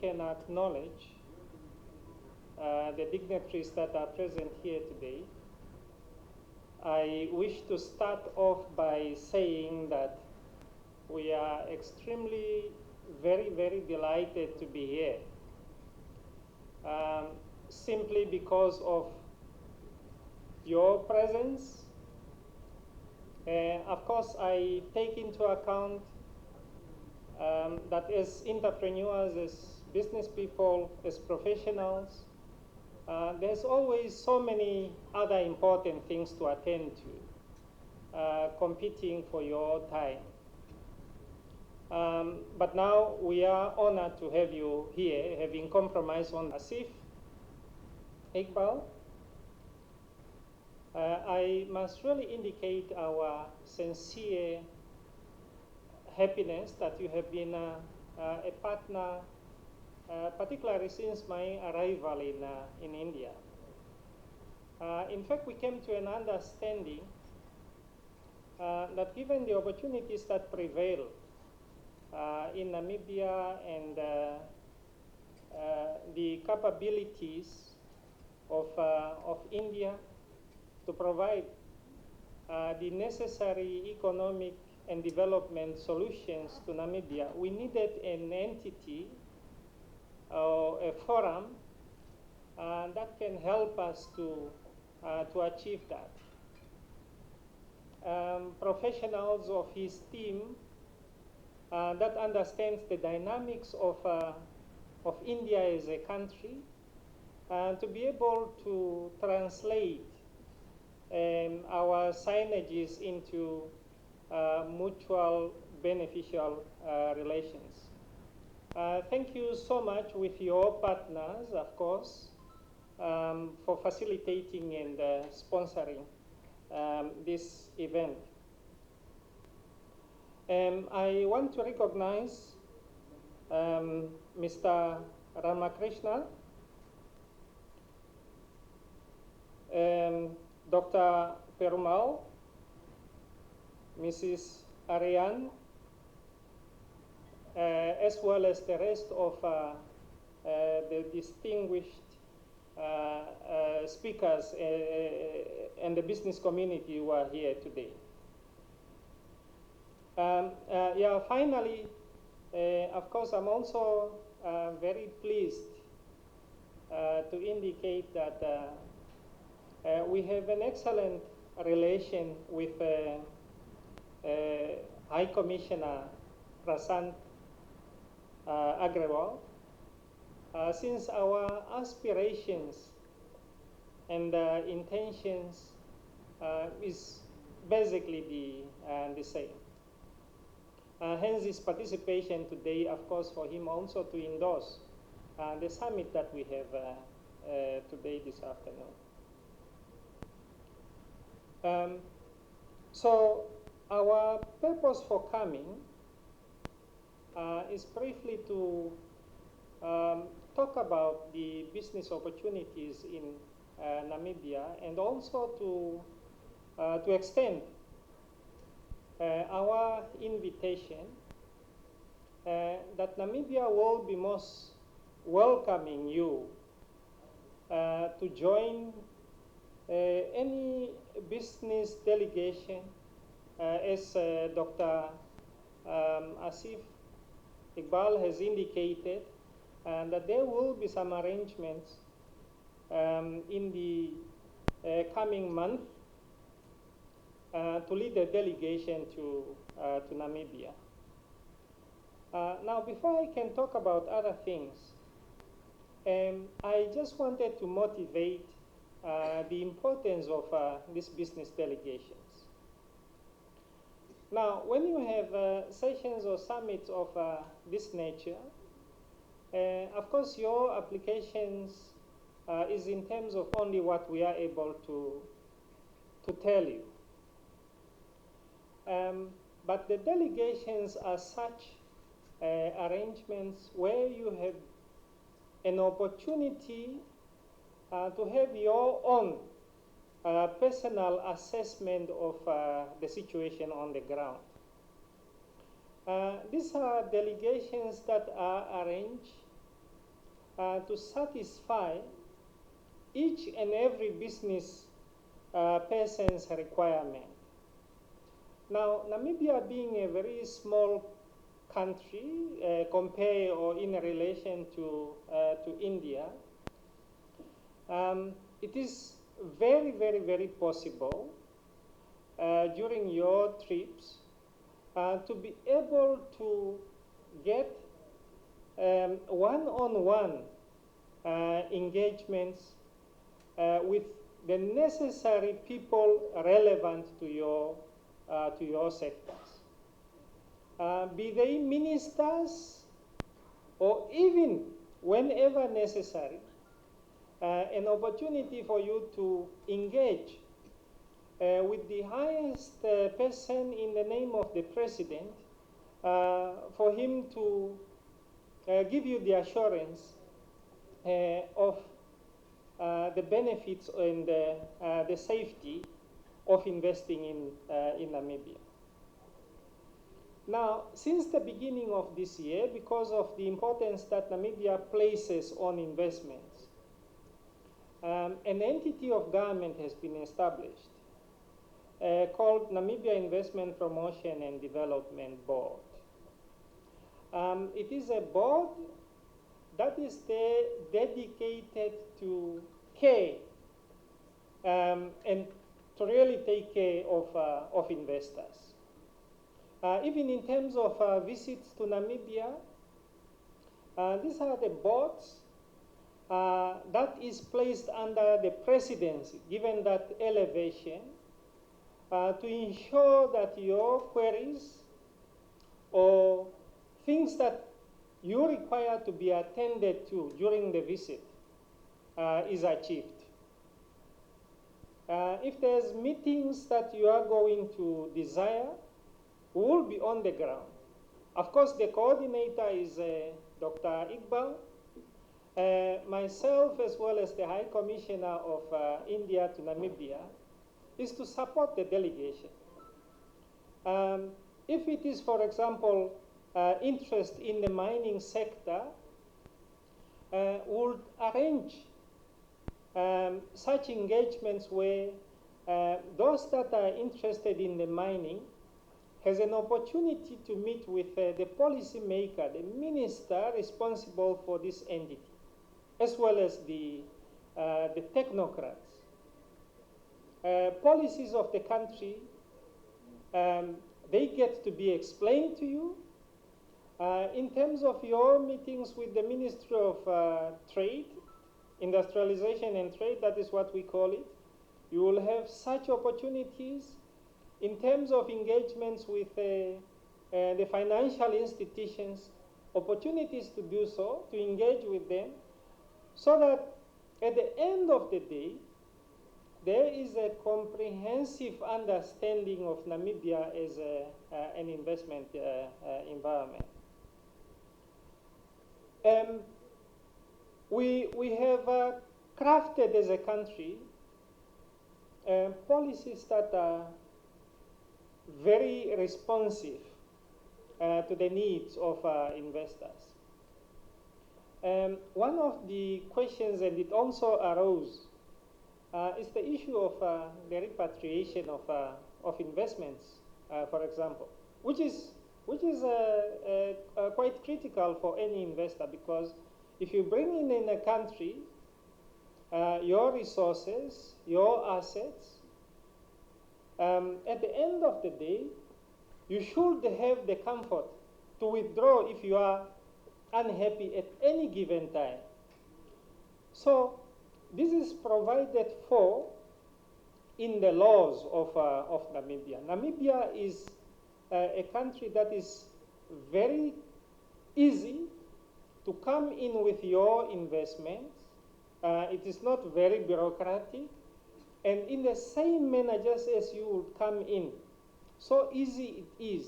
can acknowledge the dignitaries that are present here today. I wish to start off by saying that we are extremely, very delighted to be here. Simply because of your presence. Of course, I take into account that as entrepreneurs, as business people, as professionals, there's always so many other important things to attend to, competing for your time. But now we are honored to have you here, having compromised on Asif, Iqbal. I must really indicate our sincere happiness that you have been a partner, particularly since my arrival in India. In fact, we came to an understanding that given the opportunities that prevail in Namibia and the capabilities of India to provide the necessary economic and development solutions to Namibia, we needed an entity or a forum that can help us to achieve that. Professionals of his team that understands the dynamics of India as a country, to be able to translate our synergies into mutual beneficial relations. Thank you so much with your partners, of course, for facilitating and sponsoring this event. I want to recognize Mr. Radhakrishnan, Dr. Perumal, Mrs. Ariane, as well as the rest of the distinguished speakers and the business community who are here today. Finally, of course, I'm also very pleased to indicate that we have an excellent relation with High Commissioner Prasant Agrawal, since our aspirations and intentions is basically the same. Hence his participation today, of course, for him also to endorse the summit that we have today, this afternoon. So our purpose for coming is briefly to talk about the business opportunities in Namibia, and also to extend our invitation that Namibia will be most welcoming you to join any business delegation, as Dr. Asif Iqbal has indicated, that there will be some arrangements in the coming month to lead the delegation to Namibia. Now, before I can talk about other things, I just wanted to motivate the importance of these business delegations. Now, when you have sessions or summits of this nature, of course, your applications is in terms of only what we are able to tell you. But the delegations are such arrangements where you have an opportunity to have your own personal assessment of the situation on the ground. These are delegations that are arranged to satisfy each and every business person's requirement. Now, Namibia being a very small country compared or in relation to India, it is very, very, very possible during your trips to be able to get one-on-one engagements with the necessary people relevant to your sectors. Be they ministers or even whenever necessary, an opportunity for you to engage with the highest person in the name of the president for him to give you the assurance of the benefits and the safety of investing in Namibia. Now, since the beginning of this year, because of the importance that Namibia places on investments, an entity of government has been established called Namibia Investment Promotion and Development Board. It is a board that is dedicated to care and to really take care of investors. Even in terms of visits to Namibia, these are the boards that is placed under the presidency, given that elevation, to ensure that your queries or things that you require to be attended to during the visit is achieved. If there's meetings that you are going to desire, we will be on the ground. Of course, the coordinator is Dr. Iqbal. Myself, as well as the High Commissioner of India to Namibia, is to support the delegation. If it is, for example, interest in the mining sector, would arrange such engagements where those that are interested in the mining has an opportunity to meet with the policy maker, the minister responsible for this entity, as well as the technocrats. Policies of the country, they get to be explained to you. In terms of your meetings with the Ministry of Trade, Industrialization and Trade, that is what we call it, you will have such opportunities. In terms of engagements with the financial institutions, opportunities to do so, to engage with them, so that at the end of the day, there is a comprehensive understanding of Namibia as an investment environment. We have crafted as a country policies that are very responsive to the needs of investors. One of the questions, and it also arose, is the issue of the repatriation of investments, for example, which is quite critical for any investor, because if you bring in a country your resources, your assets, at the end of the day, you should have the comfort to withdraw if you are unhappy at any given time. So this is provided for in the laws of Namibia. Namibia is a country that is very easy to come in with your investments. It is not very bureaucratic. And in the same manner, just as you would come in, so easy it is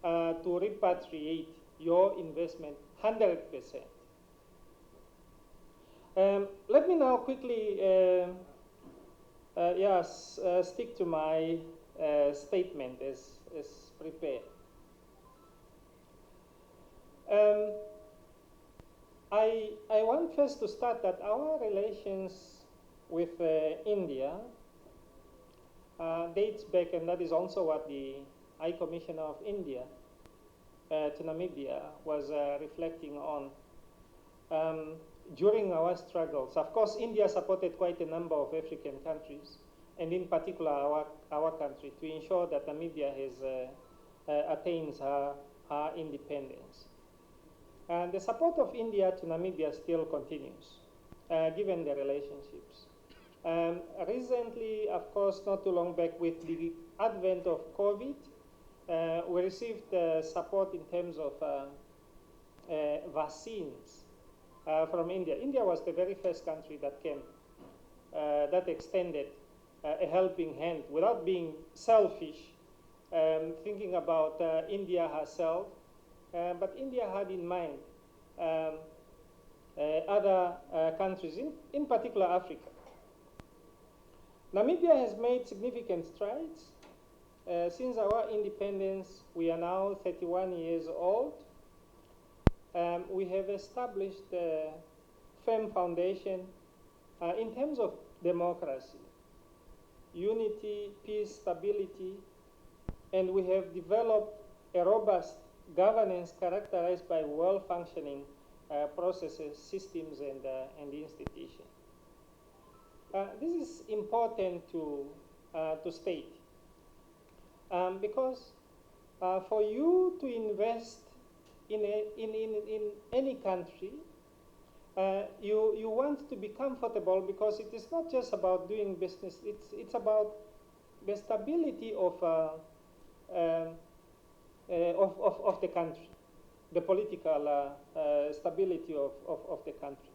to repatriate your investment 100%. Let me now quickly stick to my statement as prepared. I want first to start that our relations with India dates back, and that is also what the High Commissioner of India to Namibia was reflecting on. During our struggles, of course, India supported quite a number of African countries, and in particular our country, to ensure that Namibia attains her independence. And the support of India to Namibia still continues, given the relationships. Recently, of course, not too long back, with the advent of COVID, we received support in terms of vaccines from India. India was the very first country that came, that extended a helping hand without being selfish, thinking about India herself, but India had in mind other countries, in particular Africa. Namibia has made significant strides. Since our independence, we are now 31 years old. We have established a firm foundation in terms of democracy, unity, peace, stability, and we have developed a robust governance characterized by well-functioning processes, systems, and institutions. This is important to state because for you to invest in any country, you want to be comfortable, because it is not just about doing business. It's about the stability of the country, the political stability of the country.